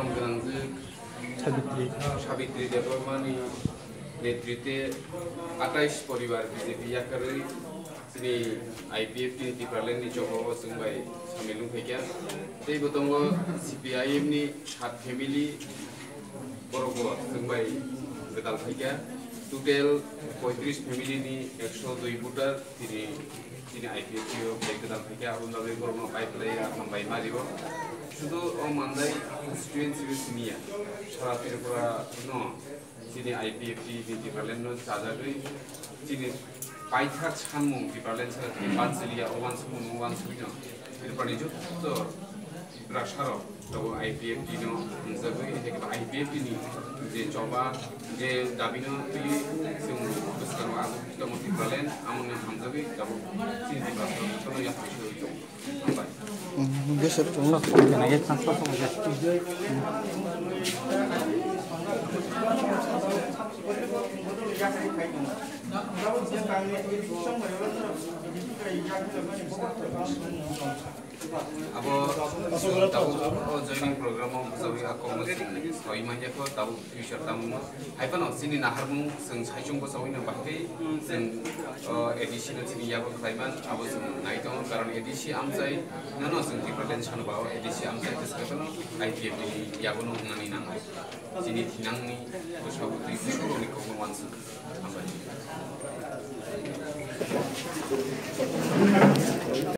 परम गनांजो सावित्री देबबर्मानि नेतृत्वे 28 परिवार बीजेपी याकरै जोंनि IPFT डिपार्टमेन्टनि जबाव जोंबाय सामिलुं फैया तैबो दङ CPIM नि 7 फेमिलि बर'बो जोंबाय गोदान फैया टोटेल 35 फेमिलिनि 102 भोटार दिनै IPFT गोदान फैया उनाव बर'नो पाइपलाय हामबाय मारिबो শুধু মানদাই কনস্টিটুয়েন্সি মিয়া সারা ত্রিপুরা ন যিনি IPFT ডিপার্টমেন্ট জাজাগৈ যিনি পাইথাক সানমুং ডিপার্টমেন্ট সারা বানসলিয়া ওয়ান সুমুং ওয়ান সুইনো ত্রিপুরাनि যুক্ত রাসার তো IPFT ন জাগৈ হেকে IPFT नि যে জবা যে দাবিনো তুই जों बोसोराव आगुखिता डिपार्टमेन्ट आमने हामजागै गाबो যিনি ডিপার্টমেন্ট তো याफिसो दं हामबाय Geser dong. Aja transfer sama aja. Abo tahu joining program zawi akong soi manja ko tahu future tamu haipan sini naharmu sing saijung ko sawi na bakai sing edisi na sini yabo klaiman abo sing naitong karon edisi amzai nano sing represent chano bawa edisi amzai discussion IPFT yabo no ngani nang sini tinang ni bosabu tri ko ni ko wansu ambai